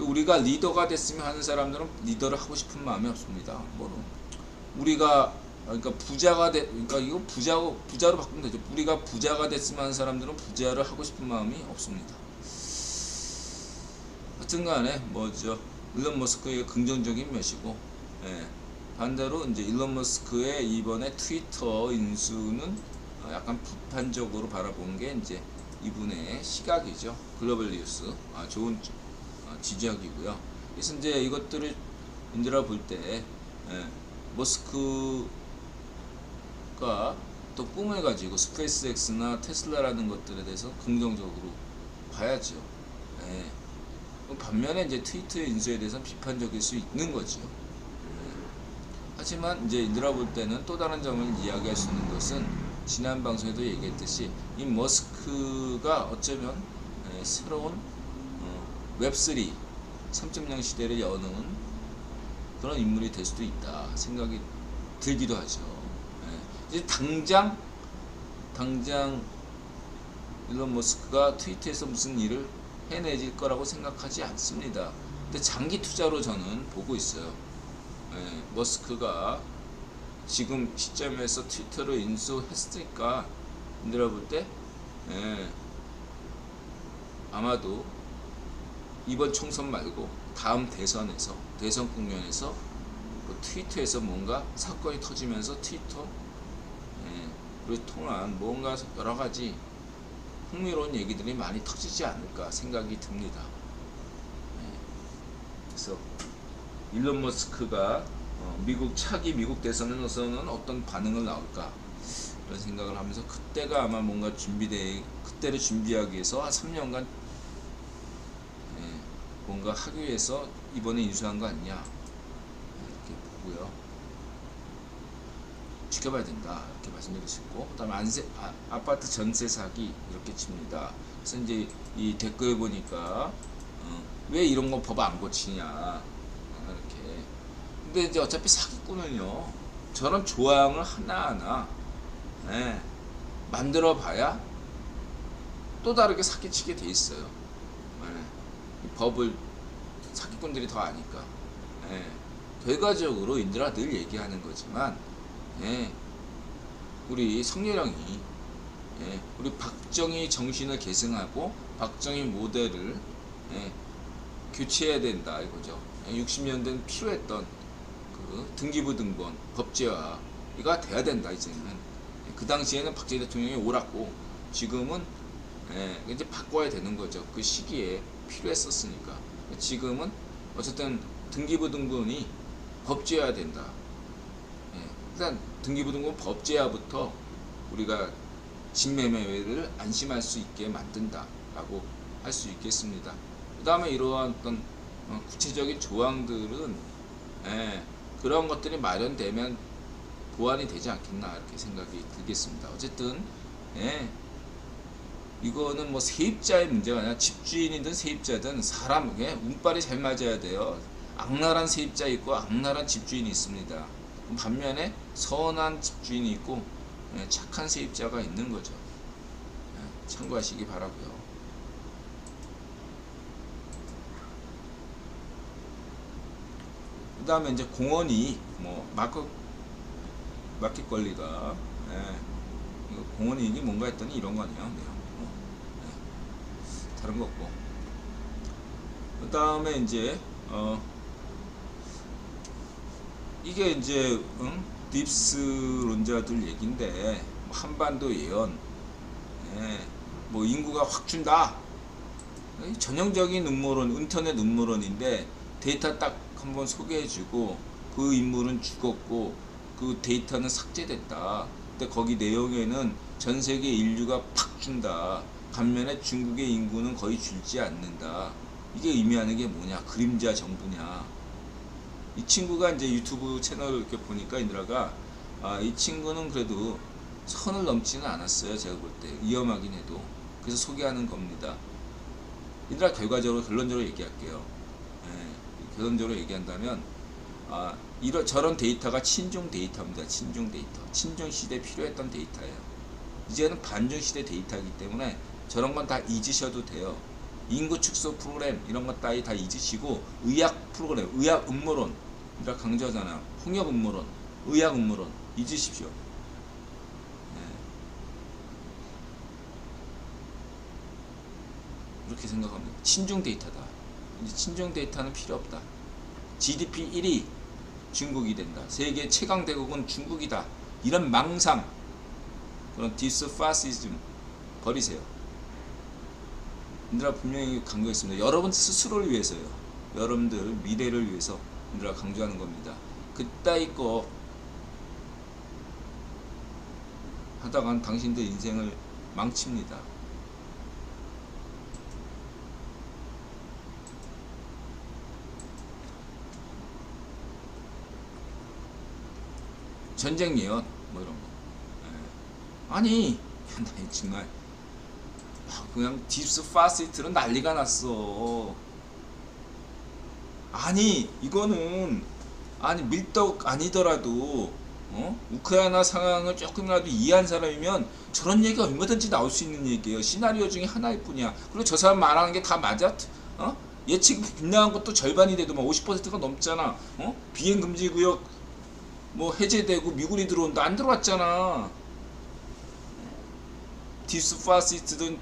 우리가 리더가 됐으면 하는 사람들은 리더를 하고 싶은 마음이 없습니다. 우리가 그러니까 그러니까 이거 부자로 바꾸면 되죠. 우리가 부자가 됐으면 하는 사람들은 부자를 하고 싶은 마음이 없습니다. 하여튼간에 일론 머스크의 긍정적인 것이고, 반대로 이제 일론 머스크의 이번에 트위터 인수는 약간 비판적으로 바라본 게 이제 이분의 시각이죠. 글로벌 뉴스 좋은 지적이고요. 그래서 이제 이것들을 인들어 볼 때 머스크가 또 꿈을 가지고 스페이스X나 테슬라라는 것들에 대해서 긍정적으로 봐야죠. 반면에 이제 트위터 인수에 대해서는 비판적일 수 있는 거죠. 하지만 이제 인들어 볼 때는 또 다른 점을 이야기할 수 있는 것은 지난 방송에도 얘기했듯이 이 머스크가 어쩌면 새로운 웹3 3.0 시대를 여는 그런 인물이 될 수도 있다 생각이 들기도 하죠. 이제 당장 일론 머스크가 트위터에서 무슨 일을 해내질 거라고 생각하지 않습니다. 근데 장기 투자로 저는 보고 있어요. 머스크가 지금 시점에서 트위터를 인수했으니까 힘들어 볼 때 아마도 이번 총선 말고 다음 대선 국면에서 트위터에서 뭔가 사건이 터지면서 트위터를 통한 뭔가 여러 가지 흥미로운 얘기들이 많이 터지지 않을까 생각이 듭니다. 그래서 일론 머스크가 차기 미국 대선에서는 어떤 반응을 나올까 그런 생각을 하면서 그때가 아마 뭔가 그때를 준비하기 위해서 한 3년간 뭔가 하기 위해서 이번에 인수한 거 아니냐 이렇게 보고요. 지켜봐야 된다 이렇게 말씀드릴 수 있고, 그다음에 아파트 전세 사기 이렇게 칩니다. 그래서 이제 이 댓글 보니까 왜 이런 거 법 안 고치냐 이렇게. 근데 이제 어차피 사기꾼은요 저런 조항을 하나하나 만들어 봐야 또 다르게 사기치게 돼 있어요. 이 법을 사기꾼들이 더 아니까. 결과적으로 인들아 늘 얘기하는 거지만 우리 성렬형이 우리 박정희 정신을 계승하고 박정희 모델을 교체해야 된다 이거죠. 60년대는 필요했던 그 등기부 등본 법제화가 돼야 된다 이제는. 그 당시에는 박정희 대통령이 옳았고 지금은 이제 바꿔야 되는 거죠. 그 시기에 필요했었으니까. 지금은 어쨌든 등기부 등본이 법제화해야 된다. 일단 등기부 등본 법제화부터 우리가 집매매를 안심할 수 있게 만든다라고 할 수 있겠습니다. 그 다음에 이러한 어떤 구체적인 조항들은 그런 것들이 마련되면 보완이 되지 않겠나 이렇게 생각이 들겠습니다. 어쨌든 이거는 뭐 세입자의 문제가 아니라 집주인이든 세입자든 사람에게 운빨이 잘 맞아야 돼요. 악랄한 세입자 있고 악랄한 집주인이 있습니다. 반면에 선한 집주인이 있고 착한 세입자가 있는 거죠. 참고하시기 바라고요. 그 다음에 이제 공원이 마켓 권리가 공원이익이 뭔가 했더니 이런 거 아니에요. 다른 거 없고. 그 다음에 이제 이게 이제 딥스론자들 얘긴데 한반도 예언, 뭐 인구가 확 준다. 전형적인 음모론, 인터넷 음모론인데 데이터 딱 한번 소개해주고 그 인물은 죽었고 그 데이터는 삭제됐다. 근데 거기 내용에는 전 세계 인류가 팍 준다. 반면에 중국의 인구는 거의 줄지 않는다. 이게 의미하는 게 뭐냐? 그림자 정부냐? 이 친구가 이제 유튜브 채널을 이렇게 보니까 인드라가 이 친구는 그래도 선을 넘지는 않았어요. 제가 볼 때 위험하긴 해도. 그래서 소개하는 겁니다. 인드라 결과적으로 결론적으로 얘기할게요. 결론적으로 얘기한다면 저런 데이터가 친중 데이터입니다. 친중 데이터. 친중 시대에 필요했던 데이터예요. 이제는 반중 시대 데이터이기 때문에 저런 건 다 잊으셔도 돼요. 인구 축소 프로그램 이런 것 따위 다 잊으시고 의학 프로그램, 의학 음모론 우리가 강조하잖아요. 홍역 음모론, 의학 음모론 잊으십시오. 네. 이렇게 생각합니다. 친중 데이터다. 이제 친중 데이터는 필요 없다. GDP 1위 중국이 된다. 세계 최강 대국은 중국이다. 이런 망상, 그런 디스파시즘 버리세요. 인드라 분명히 강조했습니다. 여러분 스스로를 위해서요. 여러분들 미래를 위해서 인드라 강조하는 겁니다. 그따위 거 하다간 당신들 인생을 망칩니다. 전쟁 예언 뭐 이런 거. 예. 아니 나 정말 그냥 딥스 파시트는 난리가 났어. 아니 이거는 아니 밀떡 아니더라도 우크라이나 상황을 조금이라도 이해한 사람이면 저런 얘기가 얼마든지 나올 수 있는 얘기예요. 시나리오 중에 하나일 뿐이야. 그리고 저 사람 말하는 게 다 맞아? 예측 빗나간 것도 절반이 돼도 막 50%가 넘잖아. 비행 금지 구역 뭐 해제되고 미군이 들어온다. 안 들어왔잖아. 디스파시트든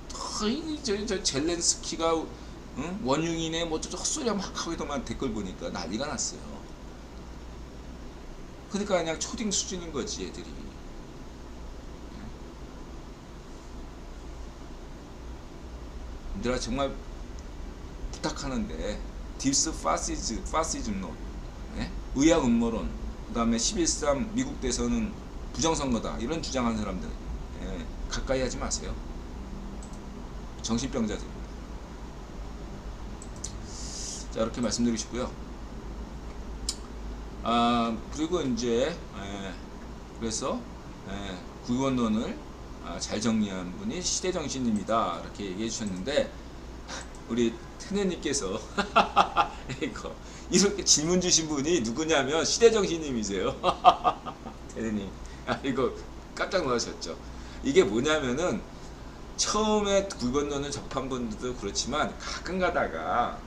저 젤렌스키가 원흉이네 뭐 저 헛소리 막 하기도만 댓글 보니까 난리가 났어요. 그러니까 그냥 초딩 수준인 거지 애들이. 얘들아 정말 부탁하는데 디스파시즘론, 의학 음모론, 그 다음에 11.3 미국 대선은 부정선거다 이런 주장하는 사람들 가까이 하지 마세요. 정신병자들입니다. 자 이렇게 말씀드리고 싶고요. 그리고 이제 그래서 구원론을 잘 정리한 분이 시대정신입니다 이렇게 얘기해 주셨는데 우리 태네님께서 이렇게 질문 주신 분이 누구냐면 시대정신님이세요. 태네님 이거 깜짝 놀라셨죠. 이게 뭐냐면은 처음에 구원론을 접한 분들도 그렇지만 가끔 가다가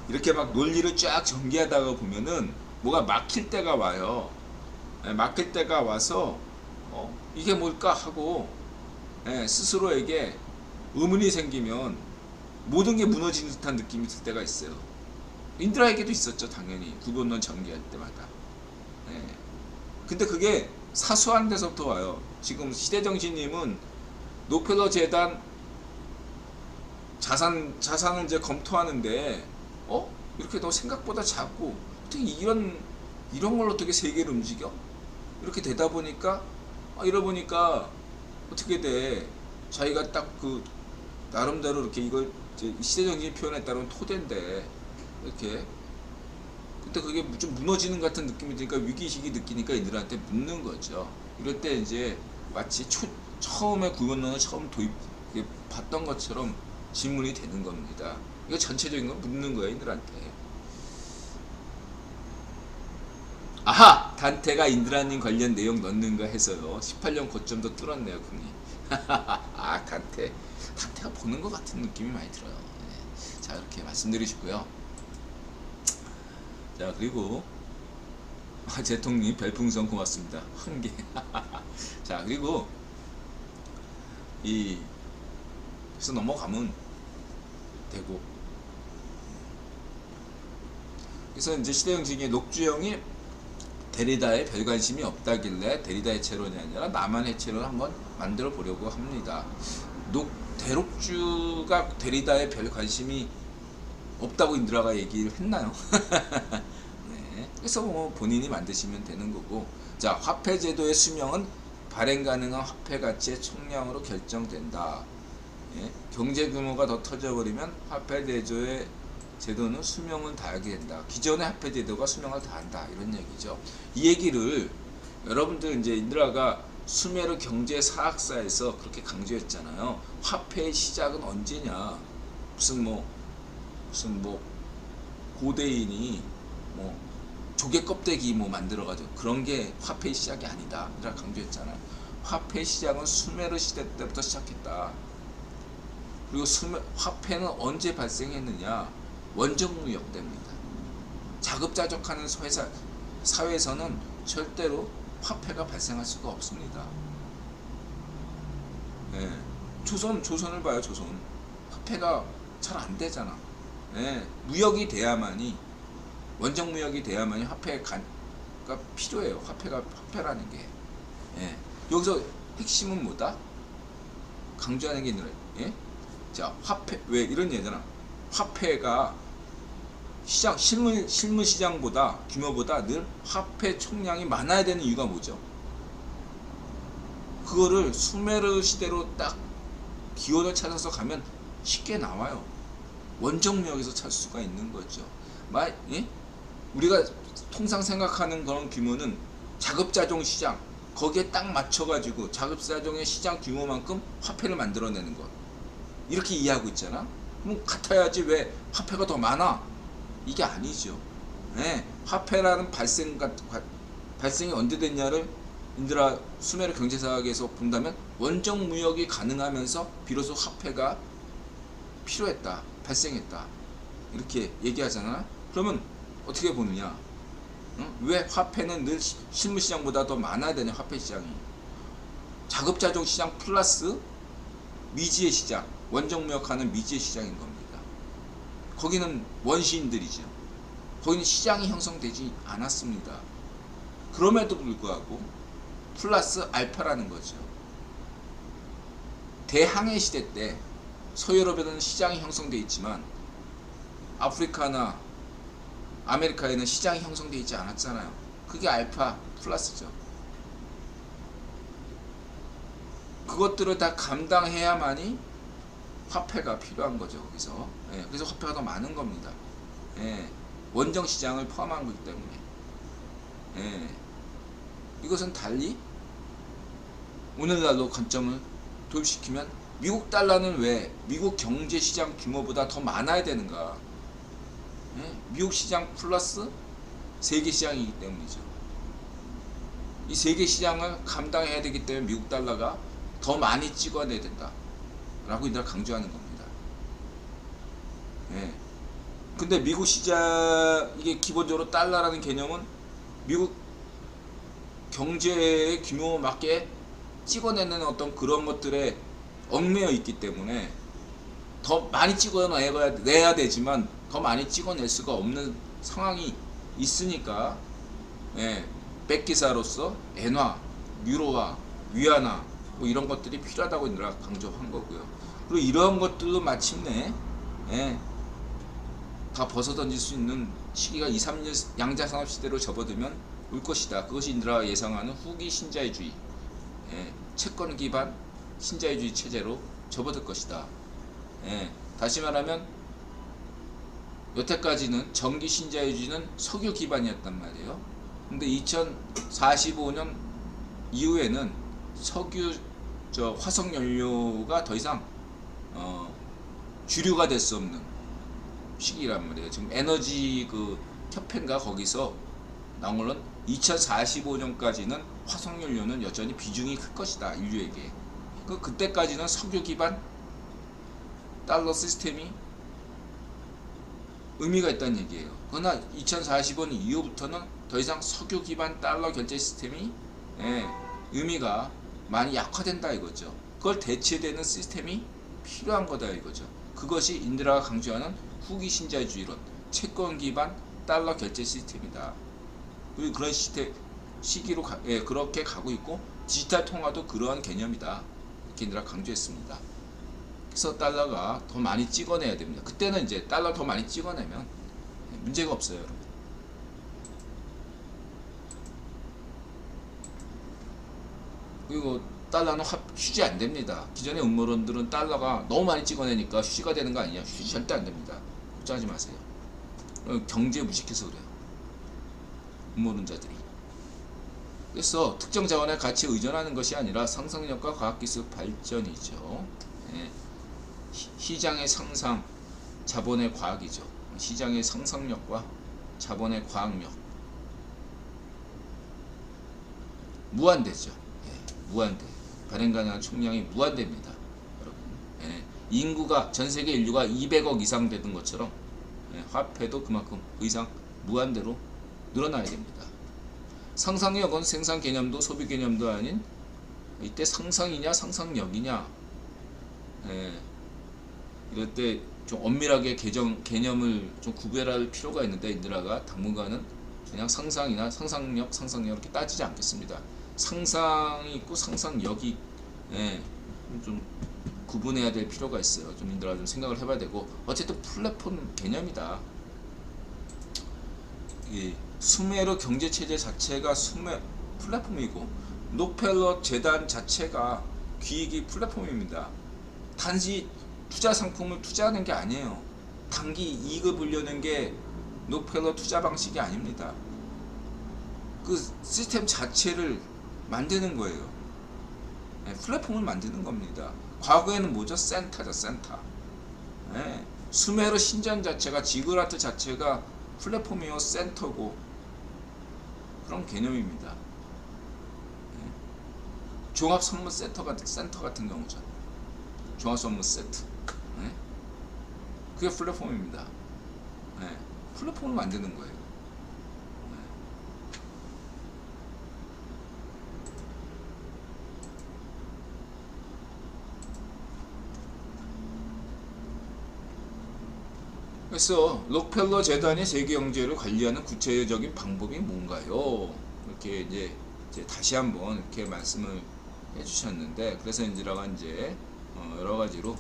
이렇게 막 논리를 쫙 전개하다가 보면은 뭐가 막힐 때가 와요. 막힐 때가 와서 이게 뭘까 하고 스스로에게 의문이 생기면 모든 게 무너지는 듯한 느낌이 들 때가 있어요. 인드라에게도 있었죠. 당연히 구원론 전개할 때마다. 근데 그게 사소한 데서부터 와요. 지금 시대정신님은 록펠러 재단 자산을 이제 검토하는데 이렇게 너 생각보다 작고 어떻게 이런 걸로 어떻게 세계를 움직여? 이렇게 되다 보니까 이러보니까 어떻게 돼? 자기가 딱 그 나름대로 이렇게 이걸 시대정신 표현에 따르면 토대인데 이렇게 근데 그게 좀 무너지는 같은 느낌이 드니까 위기의식이 느끼니까 이들한테 묻는 거죠. 이럴 때 이제 마치 처음에 구원론을 처음 봤던 것처럼 질문이 되는 겁니다. 이거 전체적인 건 묻는 거예요, 인드라한테. 아하! 단테가 인드라님 관련 내용 넣는가 해서요. 18년 고점도 뚫었네요, 금리. 단테가 보는 것 같은 느낌이 많이 들어요. 자, 이렇게 말씀드리시고요. 자, 그리고 제통님 별풍선 고맙습니다. 1개. 자, 그리고 그래서 넘어가면 되고. 그래서 이제 시대정신의 녹주형이 데리다에 별 관심이 없다길래 데리다 해체론이 아니라 나만 해체론 한번 만들어 보려고 합니다. 대록주가 데리다에 별 관심이 없다고 인드라가 얘기를 했나요? 그래서 뭐 본인이 만드시면 되는 거고. 자, 화폐제도의 수명은 발행 가능한 화폐 가치의 총량으로 결정된다. 경제 규모가 더 터져버리면 화폐 제도는 수명을 다하게 된다. 기존의 화폐 제도가 수명을 다한다. 이런 얘기죠. 이 얘기를 여러분들 이제 인드라가 수메르 경제 사학사에서 그렇게 강조했잖아요. 화폐의 시작은 언제냐? 무슨 고대인이 조개 껍데기 만들어가지고 그런 게 화폐의 시작이 아니다. 인드라가 강조했잖아요. 화폐의 시작은 수메르 시대 때부터 시작했다. 그리고 화폐는 언제 발생했느냐? 원정무역 때입니다. 자급자족하는 사회에서는 절대로 화폐가 발생할 수가 없습니다. 예. 조선을 봐요. 조선 화폐가 잘 안 되잖아. 예. 무역이 돼야만이, 원정무역이 돼야만이 화폐가 필요해요. 화폐라는 게. 예. 여기서 핵심은 뭐다? 강조하는 게 있는, 예? 자, 화폐, 왜 이런 얘기잖아. 화폐가 실물 시장보다, 규모보다 늘 화폐 총량이 많아야 되는 이유가 뭐죠? 그거를 수메르 시대로 딱 기원을 찾아서 가면 쉽게 나와요. 원정무역에서 찾을 수가 있는 거죠. 예? 우리가 통상 생각하는 그런 규모는 자급자족 시장, 거기에 딱 맞춰가지고 자급자족의 시장 규모만큼 화폐를 만들어내는 것, 이렇게 이해하고 있잖아. 그럼 같아야지 왜 화폐가 더 많아? 이게 아니죠. 네, 화폐라는 발생이 언제 됐냐를 인드라 수메르 경제사학에서 본다면 원정무역이 가능하면서 비로소 화폐가 필요했다, 발생했다, 이렇게 얘기하잖아. 그러면 어떻게 보느냐? 왜 화폐는 늘 실물시장보다 더 많아야 되냐? 화폐 시장이 자급자족 시장 플러스 미지의 시장, 원정무역하는 미지의 시장인 겁니다. 거기는 원시인들이죠. 거기는 시장이 형성되지 않았습니다. 그럼에도 불구하고 플러스 알파라는 거죠. 대항해 시대 때 서유럽에는 시장이 형성되어 있지만 아프리카나 아메리카에는 시장이 형성되어 있지 않았잖아요. 그게 알파 플러스죠. 그것들을 다 감당해야만이 화폐가 필요한 거죠. 거기서. 예, 그래서 화폐가 더 많은 겁니다. 예, 원정 시장을 포함한 거기 때문에. 예, 이것은 달리 오늘날로 관점을 도입시키면 미국 달러는 왜 미국 경제 시장 규모보다 더 많아야 되는가? 예, 미국 시장 플러스 세계 시장이기 때문이죠. 이 세계 시장을 감당해야 되기 때문에 미국 달러가 더 많이 찍어내야 된다 라고 이들 강조하는 겁니다. 예. 근데 미국 시장, 이게 기본적으로 달러라는 개념은 미국 경제의 규모에 맞게 찍어내는 어떤 그런 것들에 얽매여 있기 때문에 더 많이 찍어내야 되지만 더 많이 찍어낼 수가 없는 상황이 있으니까, 예, 백기사로서 엔화, 유로화, 위안화 뭐 이런 것들이 필요하다고 인들아 강조한 거고요. 그리고 이런 것들도 마침내, 예, 다 벗어던질 수 있는 시기가 2, 3년 양자산업 시대로 접어들면 올 것이다. 그것이 인들아 예상하는 후기 신자유주의, 예, 채권 기반 신자유주의 체제로 접어들 것이다. 예, 다시 말하면 여태까지는 전기 신자유주의는 석유 기반이었단 말이에요. 근데 2045년 이후에는 화석 연료가 더 이상 주류가 될 수 없는 시기란 말이에요. 지금 에너지 협회인가 거기서 나온 걸로는 2045년까지는 화석 연료는 여전히 비중이 클 것이다, 인류에게. 그때까지는 석유 기반 달러 시스템이 의미가 있다는 얘기예요. 그러나 2045년 이후부터는 더 이상 석유 기반 달러 결제 시스템이, 예, 의미가 많이 약화된다 이거죠. 그걸 대체되는 시스템이 필요한 거다 이거죠. 그것이 인드라가 강조하는 후기 신자유주의론, 채권 기반 달러 결제 시스템이다. 그리고 그런 시기로 그렇게 가고 있고, 디지털 통화도 그러한 개념이다, 이렇게 인드라가 강조했습니다. 그래서 달러가 더 많이 찍어내야 됩니다. 그때는 이제 달러 더 많이 찍어내면 문제가 없어요, 여러분. 그리고 달러는 휴지 안 됩니다. 기존의 음모론들은 달러가 너무 많이 찍어내니까 휴지가 되는 거 아니냐? 휴지 절대 안 됩니다. 걱정하지 마세요. 경제 무식해서 그래요, 음모론자들이. 그래서 특정 자원의 가치에 의존하는 것이 아니라 상상력과 과학기술 발전이죠. 예. 시장의 상상, 자본의 과학이죠. 시장의 상상력과 자본의 과학력, 무한대죠. 예, 무한대. 발행 가능한 총량이 무한대입니다, 여러분. 예, 인구가 전 세계 인류가 200억 이상 되는 것처럼 화폐도 그만큼 그 이상 무한대로 늘어나야 됩니다. 상상력은 생산 개념도 소비 개념도 아닌 이때 상상이냐 상상력이냐 이럴 때 좀 엄밀하게 개념을 좀 구별할 필요가 있는데 인드라가 당분간은 그냥 상상이나 상상력 이렇게 따지지 않겠습니다. 상상이 있고 상상력이 좀 구분해야 될 필요가 있어요. 좀 인드라가 좀 생각을 해봐야 되고 어쨌든 플랫폼 개념이다. 이 수메르 경제체제 자체가 플랫폼이고 록펠러 재단 자체가 기획이 플랫폼입니다. 단지 투자 상품을 투자하는 게 아니에요. 단기 이익을 보려는 게 록펠러 투자 방식이 아닙니다. 그 시스템 자체를 만드는 거예요. 플랫폼을 만드는 겁니다. 과거에는 뭐죠? 센터죠, 센터. 수메르 신전 자체가 지그라트 자체가 플랫폼이요, 센터고 그런 개념입니다. 종합 선물 센터 같은 경우죠. 종합 선물 세트. 그게 플랫폼입니다. 플랫폼을 만드는 거예요. 그래서 록펠러 재단이 세계 경제를 관리하는 구체적인 방법이 뭔가요? 이렇게 이제 다시 한번 이렇게 말씀을 해주셨는데, 그래서 인지라가 이제 여러 가지로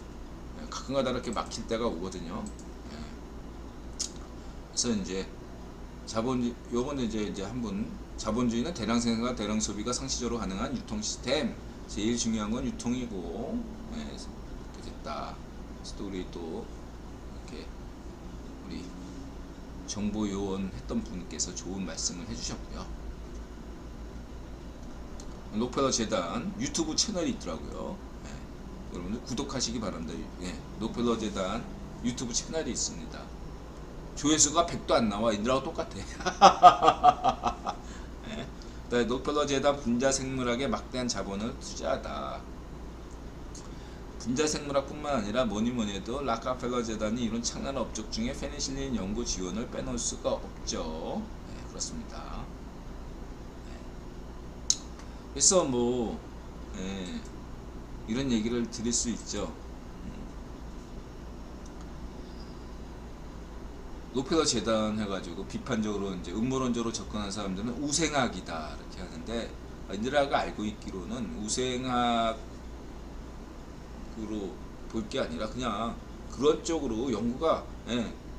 가끔가다 이렇게 막힐 때가 오거든요. 그래서 이제 요거는 이제 한번 자본주의는 대량 생산과 대량 소비가 상시적으로 가능한 유통 시스템. 제일 중요한 건 유통이고, 이렇게 됐다. 그래서 또 우리 이렇게 우리 정보 요원 했던 분께서 좋은 말씀을 해주셨고요. 록펠러 재단 유튜브 채널이 있더라고요. 여러분들 구독하시기 바랍니다. 록펠러 재단 유튜브 채널이 있습니다. 조회수가 100도 안 나와. 인들하고 똑같아. 록펠러 재단 분자생물학에 막대한 자본을 투자하다. 분자생물학뿐만 아니라 뭐니해도 락카펠러 재단이 이룬 창난 업적 중에 페니실린 연구 지원을 빼놓을 수가 없죠. 그렇습니다. 그래서 이런 얘기를 드릴 수 있죠. 록펠러 재단 해가지고 비판적으로 이제 음모론적으로 접근한 사람들은 우생학이다 이렇게 하는데, 인드라가 알고 있기로는 우생학으로 볼 게 아니라 그냥 그런 쪽으로 연구가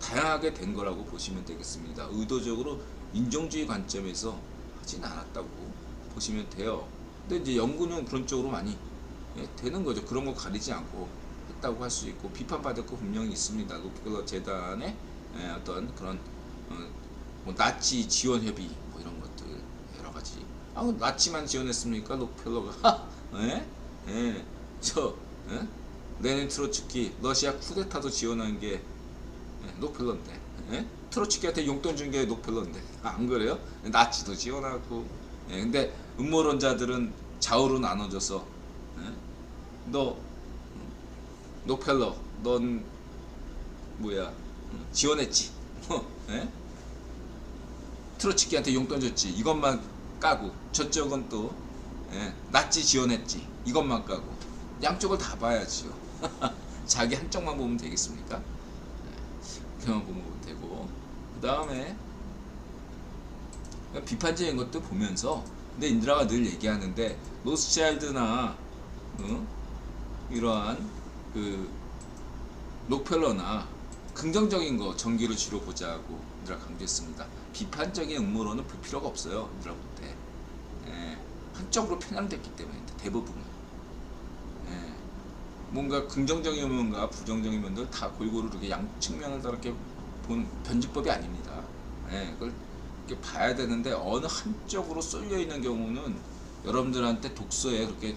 다양하게 된 거라고 보시면 되겠습니다. 의도적으로 인종주의 관점에서 하진 않았다고 보시면 돼요. 근데 이제 연구는 그런 쪽으로 많이 되는 거죠. 그런 거 가리지 않고 했다고 할 수 있고, 비판받을 거 분명히 있습니다. 록펠러 재단의 어떤 그런 나치 지원 협의 이런 것들 여러 가지. 나치만 지원했습니까? 록펠러가? 레닌 트로츠키 러시아 쿠데타도 지원한 게 록펠러인데, 트로츠키한테 용돈 준 게 록펠러인데, 안 그래요? 나치도 지원하고. 근데 음모론자들은 좌우로 나눠져서 록펠러 넌 지원했지. 트로츠키한테 용돈 줬지. 이것만 까고, 저쪽은 또 나치 지원했지. 이것만 까고. 양쪽을 다 봐야지요. 자기 한쪽만 보면 되겠습니까? 그만 보면 되고, 그 다음에 비판적인 것도 보면서, 근데 인드라가 늘 얘기하는데 로스차일드나 이러한 그 록펠러나 긍정적인 거 전기를 주로 보자고 인드라 강조했습니다. 비판적인 음모론은 볼 필요가 없어요. 인드라 볼 때 한쪽으로 편향됐기 때문에 대부분은 뭔가 긍정적인 면과 부정적인 면들 다 골고루 이렇게 양 측면을 다 이렇게 본 변증법이 아닙니다. 그걸 이렇게 봐야 되는데, 어느 한쪽으로 쏠려 있는 경우는 여러분들한테 독서에 그렇게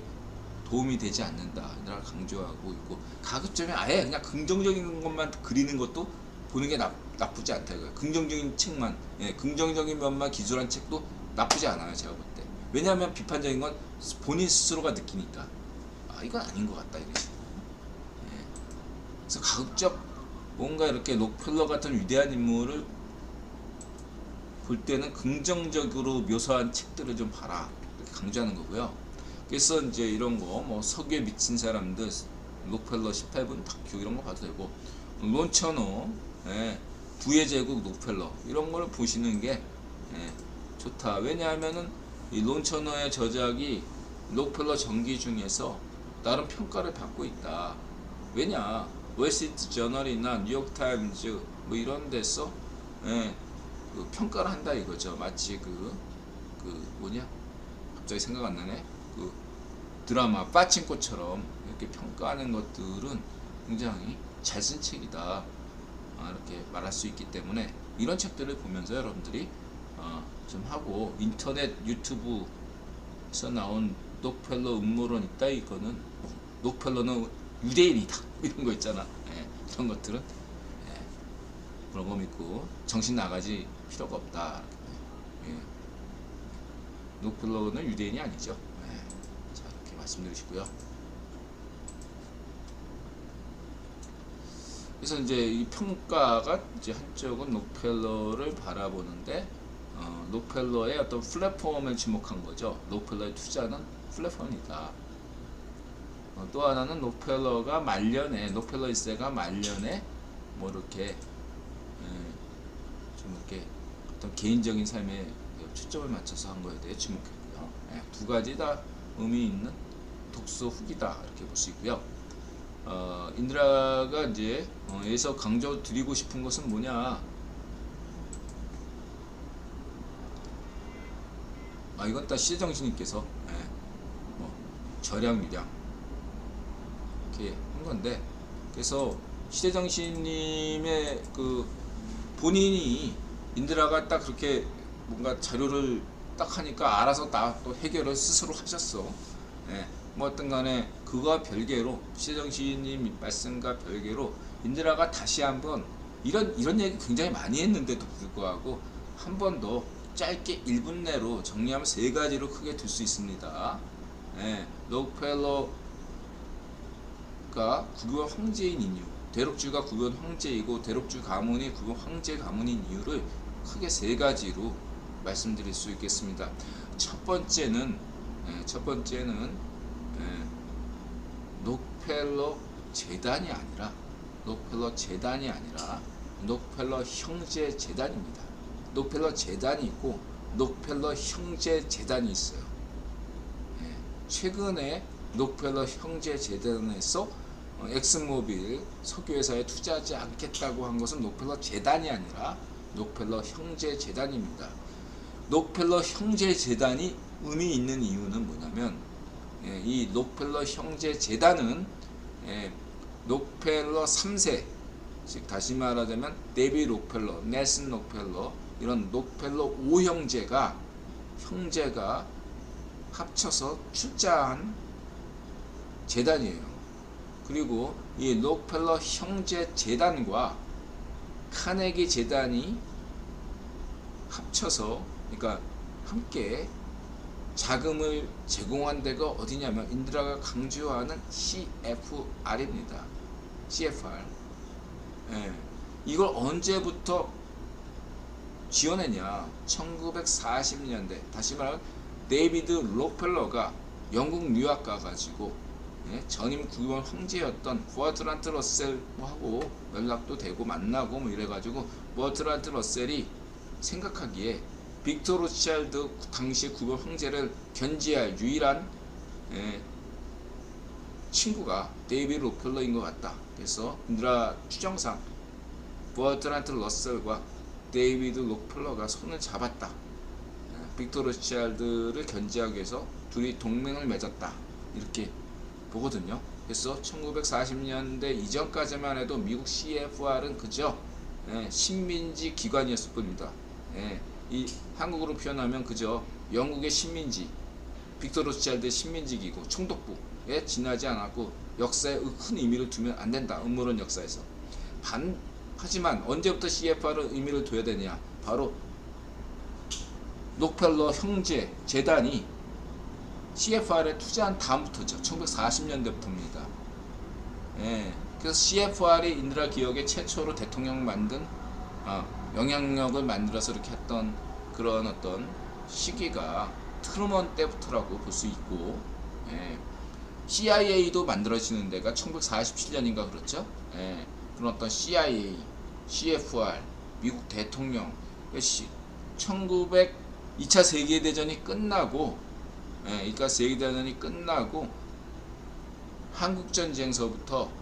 도움이 되지 않는다. 인드라가 강조하고 있고, 가급적이면 아예 그냥 긍정적인 것만 그리는 것도 보는 게 나쁘지 않다 이거예요. 긍정적인 책만, 긍정적인 면만 기술한 책도 나쁘지 않아요, 제가 볼 때. 왜냐하면 비판적인 건 본인 스스로가 느끼니까 이건 아닌 것 같다 이러지. 그래서 가급적 뭔가 이렇게 록펠러 같은 위대한 인물을 볼 때는 긍정적으로 묘사한 책들을 좀 봐라, 이렇게 강조하는 거고요. 그래서 이제 이런 거 뭐 석유에 미친 사람들, 록펠러 18분 다큐 이런 거 봐도 되고, 론처노, 예, 부의 제국 록펠러 이런 걸 보시는 게 예, 좋다. 왜냐하면은 이 론처너의 저작이 록펠러 전기 중에서 나름 평가를 받고 있다. 왜냐, 월스트리트 저널이나 뉴욕타임즈 뭐 이런 데서 예, 그 평가를 한다 이거죠. 마치 그 뭐냐, 갑자기 생각 안 나네. 그 드라마 빠친코처럼 이렇게 평가하는 것들은 굉장히 잘 쓴 책이다, 이렇게 말할 수 있기 때문에 이런 책들을 보면서 여러분들이 좀 하고, 인터넷 유튜브에서 나온 록펠러 음모론 있다, 이거는 록펠러는 유대인이다 이런 거 있잖아. 예, 그런 것들은 예, 그런 거 믿고 정신 나가지 필요가 없다. 예, 록펠러는 유대인이 아니죠. 예, 자, 이렇게 말씀드리시고요. 그래서 이제 이 평가가 이제 한쪽은 록펠러를 바라보는데, 록펠러의 어떤 플랫폼을 지목한 거죠. 록펠러의 투자는 플랫폼이다. 또 하나는 록펠러가 말년에, 록펠러 일세가 말년에 뭐 이렇게 좀 이렇게 어떤 개인적인 삶에 초점을 맞춰서 한 거에 대해 주목했고요. 두 가지 다 의미 있는 독서 후기다, 이렇게 볼 수 있고요. 인드라가 이제 여기서 강조 드리고 싶은 것은 뭐냐, 이건 다 시대정신님께서 뭐 절약 유량 이렇게 한 건데, 그래서 시대정신님의 그 본인이 인드라가 딱 그렇게 뭔가 자료를 딱 하니까 알아서 다 또 해결을 스스로 하셨어. 뭐 어떤 간에 그와 별개로, 시대정신님 말씀과 별개로 인드라가 다시 한번 이런 얘기 굉장히 많이 했는데도 불구하고 한 번 더 짧게 1분 내로 정리하면 3가지로 크게 들 수 있습니다. 록펠러가 국유원 황제인 이유, 대록주가 국유원 황제이고 대록주 가문이 국유원 황제 가문인 이유를 크게 3가지로 말씀드릴 수 있겠습니다. 첫 번째는 록펠러 재단이 아니라 록펠러 형제 재단입니다. 록펠러 재단이 있고 록펠러 형제 재단이 있어요. 최근에 록펠러 형제 재단에서 엑슨모빌 석유회사에 투자하지 않겠다고 한 것은 록펠러 재단이 아니라 록펠러 형제 재단입니다. 록펠러 형제 재단이 의미 있는 이유는 뭐냐면, 이 록펠러 형제 재단은 록펠러 3세, 즉 다시 말하자면 데이비드 록펠러, 넬슨 록펠러, 이런 록펠러 5형제가 합쳐서 출자한 재단이에요. 그리고 이 록펠러 형제 재단과 카네기 재단이 합쳐서, 그러니까 함께 자금을 제공한 데가 어디냐면 인드라가 강조하는 CFR입니다. CFR. 이걸 언제부터 지어냈냐? 1940년대. 다시 말하면 데이비드 록펠러가 영국 뉴욕 가가지고 전임 국유원 황제였던 버트란트 러셀하고 연락도 되고 만나고 뭐 이래가지고 버트란트 러셀이 생각하기에 빅터 로츠차일드 당시 국유원 황제를 견지할 유일한 친구가 데이비드 록펠러인 것 같다. 그래서 인드라 추정상 버트란트 러셀과 데이비드 록펠러가 손을 잡았다. 빅터 로츠차일드를 견지하기 위해서 둘이 동맹을 맺었다, 이렇게 보거든요. 그래서 1940년대 이전까지만 해도 미국 CFR은 그저 식민지 기관이었을 뿐입니다. 이 한국으로 표현하면 그저 영국의 식민지, 빅터 로츠차일드의 식민지기고 총독부에 지나지 않았고 역사에 큰 의미를 두면 안 된다. 음모론 역사에서. 하지만 언제부터 CFR은 의미를 둬야 되냐? 바로 록펠러 형제 재단이 CFR에 투자한 다음부터죠. 1940년대부터입니다. 그래서 CFR이 인드라 기억에 최초로 대통령 만든 영향력을 만들어서 이렇게 했던 그런 어떤 시기가 트루먼 때부터라고 볼 수 있고, 예. CIA도 만들어지는 데가 1947년인가 그렇죠? 예. 그런 어떤 CIA, CFR, 미국 대통령, 2차 세계대전이 끝나고, 예, 2차 세계대전이 끝나고 한국전쟁서부터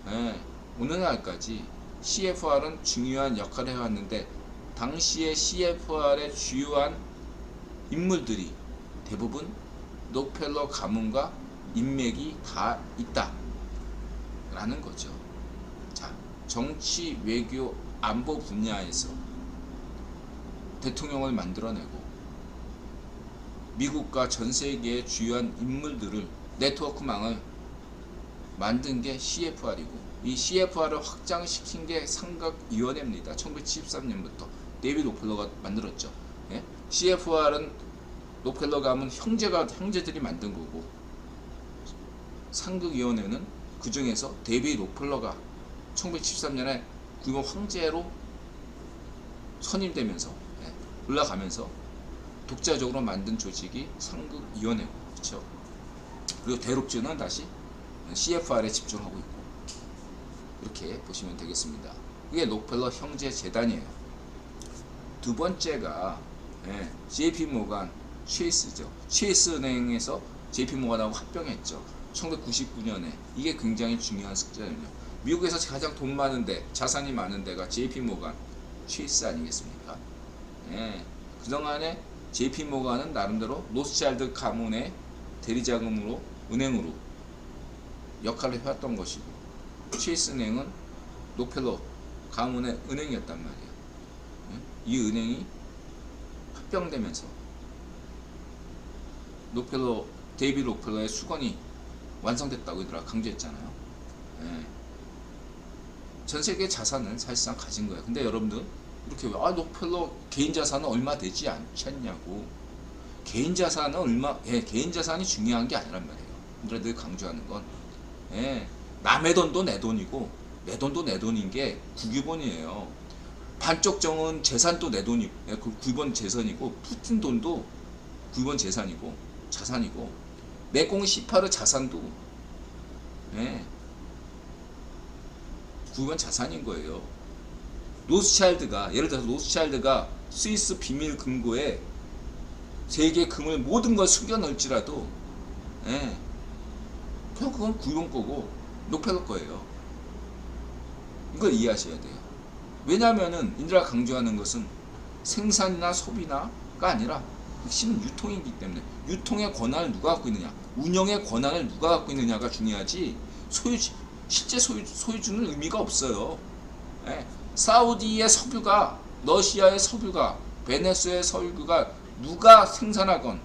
예, 오늘날까지 CFR은 중요한 역할을 해왔는데, 당시에 CFR의 주요한 인물들이 대부분 록펠러 가문과 인맥이 다 있다 라는 거죠. 자, 정치, 외교, 안보 분야에서 대통령을 만들어내고 미국과 전 세계의 주요한 인물들을, 네트워크망을 만든 게 CFR이고, 이 CFR을 확장시킨 게 삼각위원회입니다. 1973년부터 데이비드 록펠러가 만들었죠. 예? CFR은 록펠러 가문 형제들이 만든 거고, 상극위원회는 그 중에서 데이비드 록펠러가 1973년에 구모 황제로 선임되면서, 예, 올라가면서 독자적으로 만든 조직이 상극위원회고, 그렇죠. 그리고 대륙주는 다시 CFR에 집중하고 있고, 이렇게 보시면 되겠습니다. 이게 록펠러 형제 재단이에요. 두 번째가 JP 모간 체이스죠. 체이스 은행에서 JP 모간하고 합병했죠. 1999년에. 이게 굉장히 중요한 숫자예요. 미국에서 가장 돈 많은데, 자산이 많은 데가 JP 모간 체이스 아니겠습니까? 예. 그동안에 JP 모간은 나름대로 로스차일드 가문의 대리자금으로, 은행으로 역할을 해왔던 것이고, 체이스 은행은 록펠러 가문의 은행이었단 말이에요. 이 은행이 합병되면서 데이비드 록펠러의 수건이 완성됐다고 얘들아 강조했잖아요. 예. 전 세계 자산을 사실상 가진 거예요. 근데 여러분들 이렇게 록펠러 개인 자산은 얼마 되지 않냐고. 개인 자산은 개인 자산이 중요한 게 아니란 말이에요. 얘들아 늘 강조하는 건, 예, 남의 돈도 내 돈이고 내 돈도 내 돈인 게 국유본이에요. 반쪽 정은 재산도 내 돈이고, 예, 그 국유본 재산이고, 푸틴 돈도 국유본 재산이고 자산이고, 메콩 18의 자산도, 예, 국유본 자산인 거예요. 예를 들어서 로스차일드가 스위스 비밀 금고에 세계 금을 모든 걸 숨겨 넣을지라도, 예, 그냥 그건 국유본 거고 록펠러 거예요. 이걸 이해하셔야 돼요. 왜냐하면은 인드라가 강조하는 것은 생산이나 소비나가 아니라 핵심은 유통이기 때문에, 유통의 권한을 누가 갖고 있느냐, 운영의 권한을 누가 갖고 있느냐가 중요하지, 실제 소유주는 의미가 없어요. 예. 사우디의 석유가, 러시아의 석유가, 베네수엘의 석유가 누가 생산하건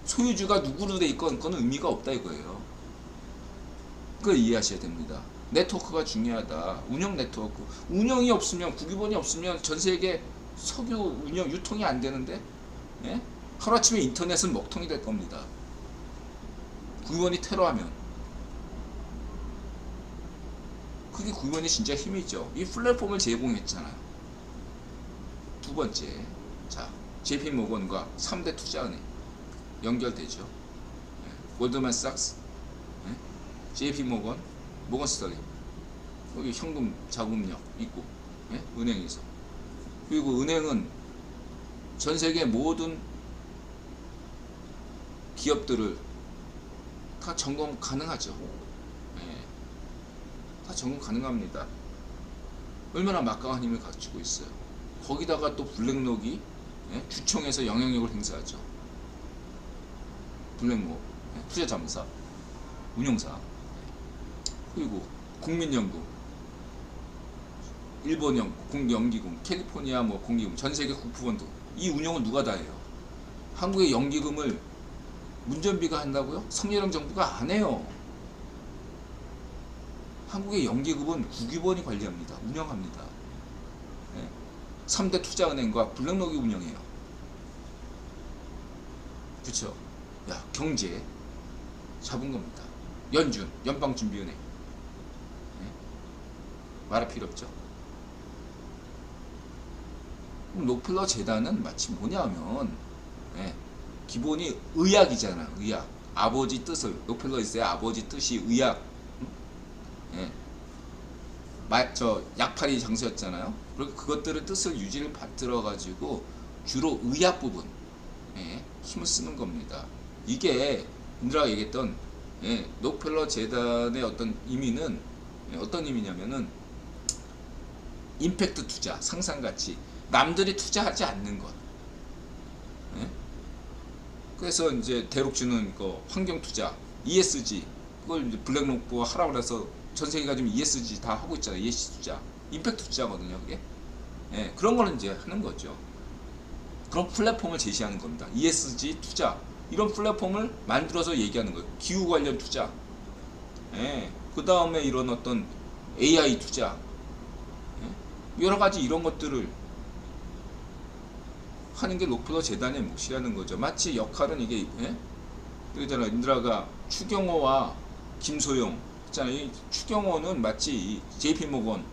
소유주가 누구로 돼 있건 그건 의미가 없다 이거예요. 그걸 이해하셔야 됩니다. 네트워크가 중요하다. 운영 네트워크. 운영이 없으면, 국유본이 없으면 전 세계 석유 운영, 유통이 안 되는데, 예? 하루아침에 인터넷은 먹통이 될 겁니다. 국유본이 테러하면. 그게 국유본이 진짜 힘이죠. 이 플랫폼을 제공했잖아요. 두 번째, 자, JP 모건과 3대 투자은행 연결되죠. 예? 골드만삭스, 예? JP 모건, 모건 스털링, 여기 현금 자금력 있고, 예? 은행에서. 그리고 은행은 전 세계 모든 기업들을 다 점검 가능하죠. 예. 다 점검 가능합니다. 얼마나 막강한 힘을 갖추고 있어요. 거기다가 또 블랙록이, 예? 주총에서 영향력을 행사하죠. 블랙록, 예? 투자자문사, 운용사, 그리고 국민연금, 일본 연기금, 캘리포니아 공기금, 전세계 국부펀드, 이 운영을 누가 다 해요? 한국의 연기금을 문전비가 한다고요? 성렬형 정부가 안 해요. 한국의 연기금은 국유본이 관리합니다. 운영합니다. 네? 3대 투자은행과 블랙록이 운영해요. 그쵸? 야, 경제 잡은 겁니다. 연준, 연방준비은행. 말할 필요 없죠. 록펠러 재단은 마치 뭐냐면 예, 기본이 의학이잖아. 의학. 아버지 뜻을 록펠러 있어요. 아버지 뜻이 의학. 예. 저 약팔이 장수였잖아요. 그리고 그것들의 뜻을 유지를 받들어 가지고 주로 의학 부분 예, 힘을 쓰는 겁니다. 이게 인드라가 얘기했던 예, 록펠러 재단의 어떤 의미는 예, 어떤 의미냐면은 임팩트 투자, 상상가치, 남들이 투자하지 않는 것. 예? 그래서 이제 대륙 주는 거 환경 투자, ESG 그걸 이제 블랙록부가 하라고 해서 전 세계가 지금 ESG 다 하고 있잖아요. ESG 투자, 임팩트 투자거든요. 그게 예, 그런 거는 이제 하는 거죠. 그런 플랫폼을 제시하는 겁니다. ESG 투자 이런 플랫폼을 만들어서 얘기하는 거예요. 기후 관련 투자, 예, 그 다음에 이런 어떤 AI 투자, 예, 여러 가지 이런 것들을 하는 게 록펠러 재단의 몫이라는 거죠. 마치 역할은 이게 예? 그러잖아. 인드라가 추경호와 김소영 있잖아요. 이 추경호는 마치 JP모건,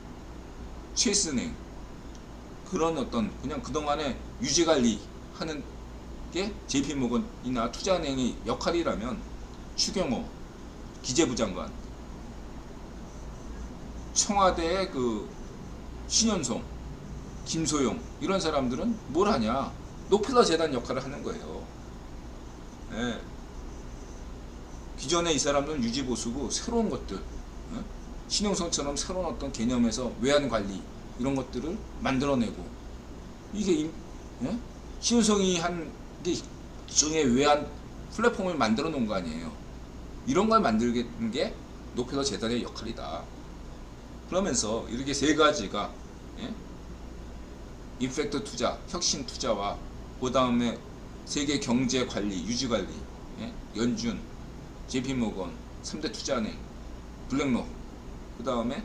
최스은행 그런 어떤 그냥 그동안에 유지관리 하는 게 JP모건이나 투자은행의 역할이라면 추경호 기재부 장관, 청와대의 그 신현송, 김소영 이런 사람들은 뭘 하냐? 록펠러 재단 역할을 하는 거예요. 예. 기존에 이 사람들은 유지보수고 새로운 것들, 예? 신영성처럼 새로운 어떤 개념에서 외환 관리 이런 것들을 만들어내고 이게 예? 신영성이 한 게 일종의 외환 플랫폼을 만들어 놓은 거 아니에요. 이런 걸 만들는 게 록펠러 재단의 역할이다. 그러면서 이렇게 세 가지가 예? 임팩트 투자, 혁신 투자와 그 다음에 세계 경제 관리, 유지 관리, 예? 연준, JP모건, 3대 투자은행, 블랙록, 그 다음에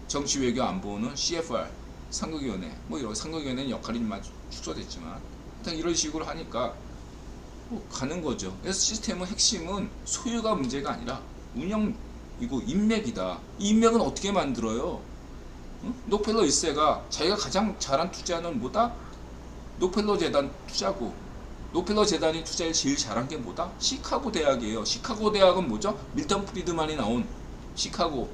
정치 외교 안보는 CFR, 상국위원회, 뭐 이런 상국위원회는 역할이 좀 축소됐지만 일단 이런 식으로 하니까 뭐 가는 거죠. 그래서 시스템의 핵심은 소유가 문제가 아니라 운영이고 인맥이다. 이 인맥은 어떻게 만들어요? 응? 록펠러 1세가 자기가 가장 잘한 투자는 뭐다? 록펠러 재단 투자고 록펠러 재단이 투자를 제일 잘한 게 뭐다? 시카고 대학이에요. 시카고 대학은 뭐죠? 밀턴 프리드만이 나온 시카고.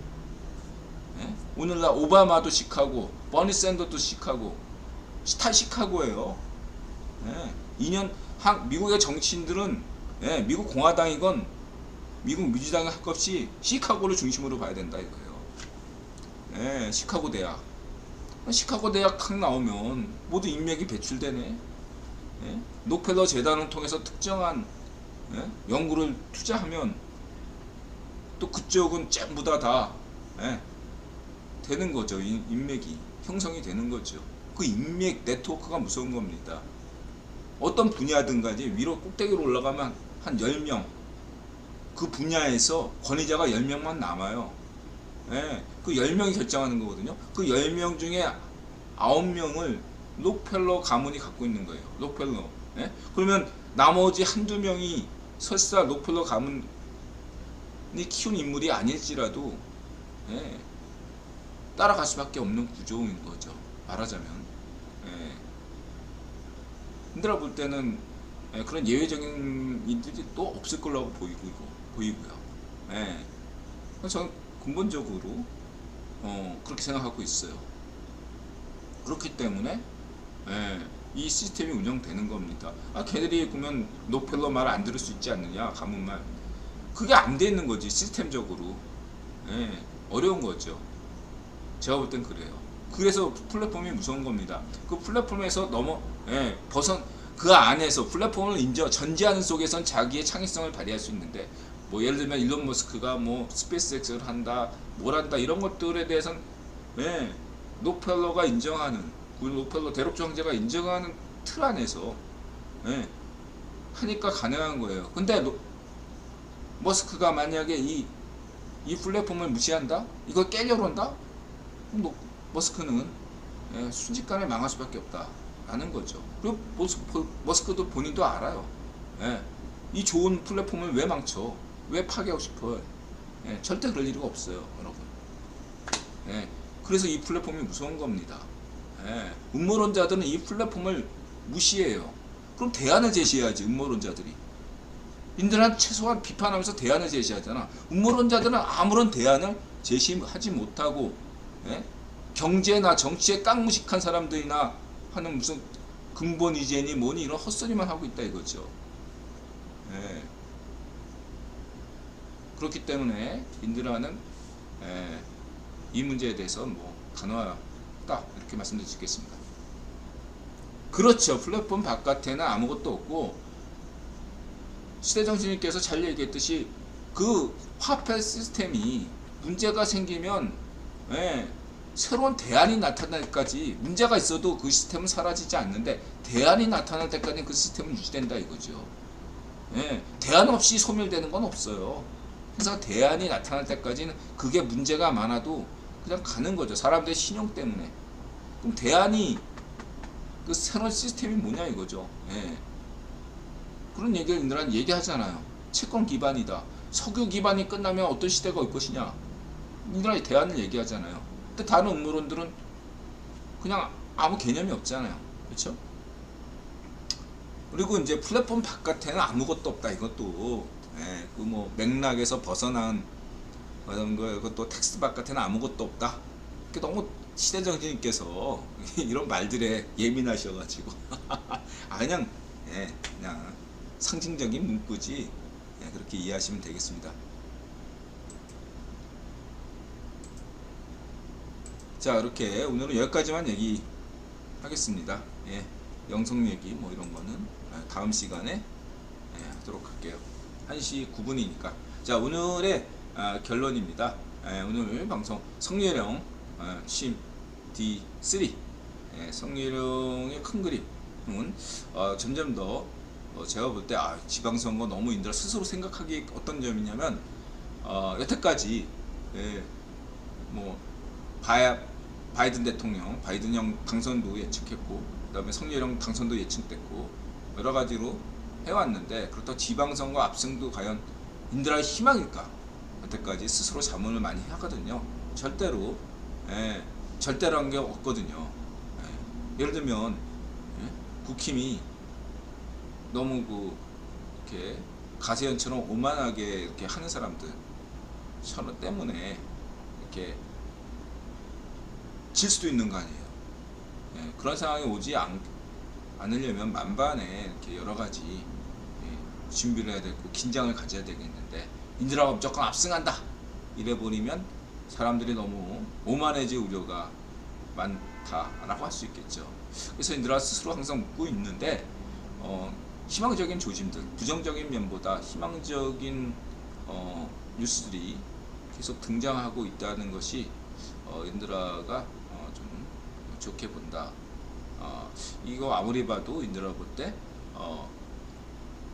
예? 오늘날 오바마도 시카고, 버니 샌더도 시카고, 다 시카고예요. 예. 2년 미국의 정치인들은 예, 미국 공화당이건 미국 민주당이 할 것 없이 시카고를 중심으로 봐야 된다 이거예요. 예, 시카고 대학. 시카고 대학 탁 나오면 모두 인맥이 배출되네. 예? 록펠러 재단을 통해서 특정한 예? 연구를 투자하면 또 그쪽은 전부 다 예? 되는 거죠. 인맥이 형성이 되는 거죠. 그 인맥 네트워크가 무서운 겁니다. 어떤 분야든 간에 위로 꼭대기로 올라가면 한 10명 그 분야에서 권위자가 10명만 남아요. 예, 그 10명이 결정하는 거거든요. 그 10명 중에 9명을 록펠러 가문이 갖고 있는 거예요. 록펠러. 예? 그러면 나머지 한두 명이 설사 록펠러 가문이 키운 인물이 아닐지라도 예, 따라갈 수밖에 없는 구조인 거죠. 말하자면. 예. 힘들어 볼 때는 예, 그런 예외적인 일들이 또 없을 거라고 보이고요. 예. 저는 근본적으로 그렇게 생각하고 있어요. 그렇기 때문에 예, 이 시스템이 운영되는 겁니다. 걔들이 그러면 록펠러 말 안 들을 수 있지 않느냐, 가문 말. 그게 안 돼 있는 거지 시스템적으로. 예, 어려운 거죠. 제가 볼 땐 그래요. 그래서 플랫폼이 무서운 겁니다. 그 플랫폼에서 그 안에서 플랫폼을 전제하는 속에선 자기의 창의성을 발휘할 수 있는데, 뭐 예를 들면 일론 머스크가 뭐 스페이스X를 한다, 뭘 한다 이런 것들에 대해서는 예, 록펠러가 인정하는, 록펠러 대륙주 형제가 인정하는 틀 안에서 예, 하니까 가능한 거예요. 근데 머스크가 만약에 이 플랫폼을 무시한다? 이걸 깨려고 한다? 머스크는 예, 순식간에 망할 수밖에 없다 라는 거죠. 그리고 머스크도 본인도 알아요. 예, 이 좋은 플랫폼을 왜 망쳐? 왜 파괴하고 싶어? 예, 절대 그럴 일이 없어요, 여러분. 예. 그래서 이 플랫폼이 무서운 겁니다. 예. 음모론자들은 이 플랫폼을 무시해요. 그럼 대안을 제시해야지. 음모론자들이 인들한 최소한 비판하면서 대안을 제시하잖아. 음모론자들은 아무런 대안을 제시하지 못하고, 예? 경제나 정치에 깡무식한 사람들이나 하는 무슨 근본 이제니 뭐니 이런 헛소리만 하고 있다 이거죠. 예. 그렇기 때문에 인드라는 이 문제에 대해서 뭐 단호하다 이렇게 말씀드릴 수 있겠습니다. 그렇죠. 플랫폼 바깥에는 아무것도 없고, 시대정신님께서 잘 얘기했듯이 그 화폐 시스템이 문제가 생기면 새로운 대안이 나타날 때까지, 문제가 있어도 그 시스템은 사라지지 않는데 대안이 나타날 때까지 그 시스템은 유지된다 이거죠. 대안 없이 소멸되는 건 없어요. 그래서 대안이 나타날 때까지는 그게 문제가 많아도 그냥 가는 거죠. 사람들의 신용 때문에. 그럼 대안이 그 새로운 시스템이 뭐냐 이거죠. 그런 얘기를 인들한 얘기하잖아요. 채권 기반이다. 석유 기반이 끝나면 어떤 시대가 올 것이냐. 인들한이 대안을 얘기하잖아요. 근데 다른 음모론들은 그냥 아무 개념이 없잖아요. 그렇죠? 그리고 이제 플랫폼 바깥에는 아무것도 없다. 이것도 그 뭐 맥락에서 벗어난 그런 거, 이것도 텍스트 바깥에는 아무것도 없다. 너무 시대정신님께서 이런 말들에 예민하셔가지고 그냥 그냥 상징적인 문구지, 그렇게 이해하시면 되겠습니다. 자, 이렇게 오늘은 여기까지만 얘기하겠습니다. 영성 얘기 뭐 이런 거는 다음 시간에 하도록 할게요. 1시 9분이니까. 자, 오늘의 결론입니다. 오늘 방송 성예령 심 D3 성예령의 큰 그림은 점점 더 제가 볼 때 지방선거 너무 인들아 스스로 생각하기 어떤 점이냐면, 여태까지 뭐 바이든 대통령, 바이든 형 당선도 예측했고, 그 다음에 성예령 당선도 예측됐고, 여러 가지로 해왔는데, 그렇다고 지방선거 압승도 과연 인들아의 희망일까? 여태까지 스스로 자문을 많이 하거든요. 절대로 한 게 없거든요. 예를 들면 국힘이 너무 이렇게 가세연처럼 오만하게 이렇게 하는 사람들 때문에 이렇게 질 수도 있는 거 아니에요. 그런 상황이 오지 않으려면 만반에 이렇게 여러 가지 준비를 해야 되고 긴장을 가져야 되겠는데, 인드라가 무조건 압승한다 이래 버리면 사람들이 너무 오만해질 우려가 많다라고 할 수 있겠죠. 그래서 인드라 스스로 항상 묻고 있는데, 희망적인 조짐들, 부정적인 면보다 희망적인 뉴스들이 계속 등장하고 있다는 것이 인드라가 좀 좋게 본다. 이거 아무리 봐도 인드라 볼 때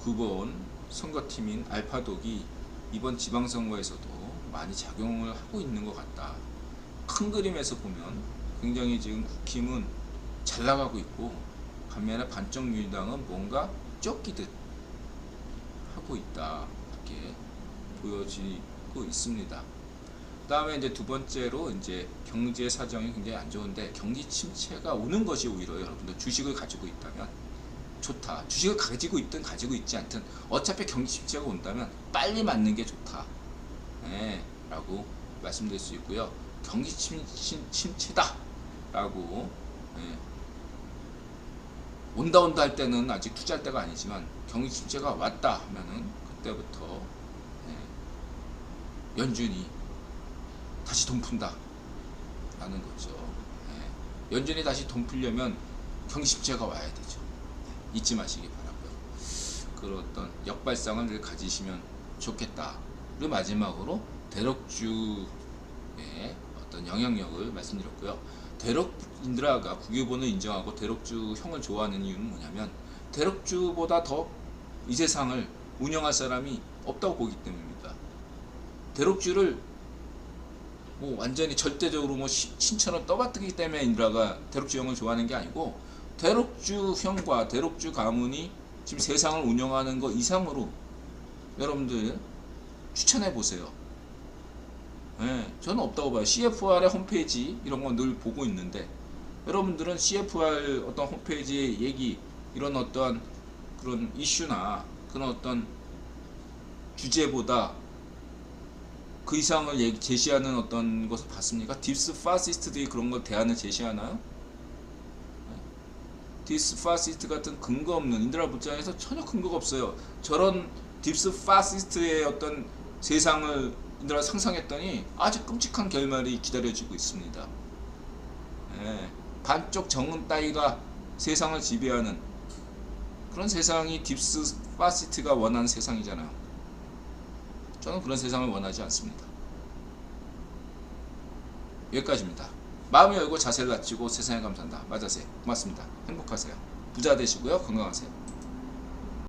9번 선거팀인 알파독이 이번 지방선거에서도 많이 작용을 하고 있는 것 같다. 큰 그림에서 보면 굉장히 지금 국힘은 잘 나가고 있고, 반면에 반쪽민주당은 뭔가 쫓기듯 하고 있다, 이렇게 보여지고 있습니다. 그 다음에 이제 두 번째로 이제 경제 사정이 굉장히 안 좋은데, 경기 침체가 오는 것이 오히려 여러분들 주식을 가지고 있다면 좋다. 주식을 가지고 있든 가지고 있지 않든 어차피 경기 침체가 온다면 빨리 맞는 게 좋다, 라고 말씀드릴 수 있고요. 경기 침체다 라고 온다 할 때는 아직 투자할 때가 아니지만, 경기 침체가 왔다 하면은 그때부터 연준이 다시 돈 푼다 라는 거죠. 연준이 다시 돈 풀려면 경기 침체가 와야 되죠. 잊지 마시기 바라고요. 그런 어떤 역발상을 가지시면 좋겠다. 그리고 마지막으로 대륙주의 어떤 영향력을 말씀드렸고요. 인드라가 국유본을 인정하고 대륙주형을 좋아하는 이유는 뭐냐면, 대륙주보다 더 이 세상을 운영할 사람이 없다고 보기 때문입니다. 대륙주를 뭐 완전히 절대적으로 뭐 신처럼 떠받들기 때문에 인드라가 대륙주형을 좋아하는 게 아니고, 대륙주형과 대륙주 가문이 지금 세상을 운영하는 것 이상으로 여러분들 추천해 보세요. 예, 저는 없다고 봐요. CFR의 홈페이지 이런 거 늘 보고 있는데 여러분들은 CFR 어떤 홈페이지의 얘기 이런 어떠한 그런 이슈나 그런 어떤 주제보다 그 이상을 제시하는 어떤 것을 봤습니까? 딥스 파시스트들이 그런 걸 대안을 제시하나요? 딥스 파시스트 같은 근거 없는 인드라 불장에서 전혀 근거가 없어요. 저런 딥스 파시스트의 어떤 세상을 인드라 상상했더니 아주 끔찍한 결말이 기다려지고 있습니다. 예, 반쪽 정은 따위가 세상을 지배하는 그런 세상이 딥스 파시스트가 원하는 세상이잖아요. 저는 그런 세상을 원하지 않습니다. 여기까지입니다. 마음을 열고 자세를 낮추고 세상에 감사한다. 맞으세요. 고맙습니다. 행복하세요. 부자 되시고요. 건강하세요.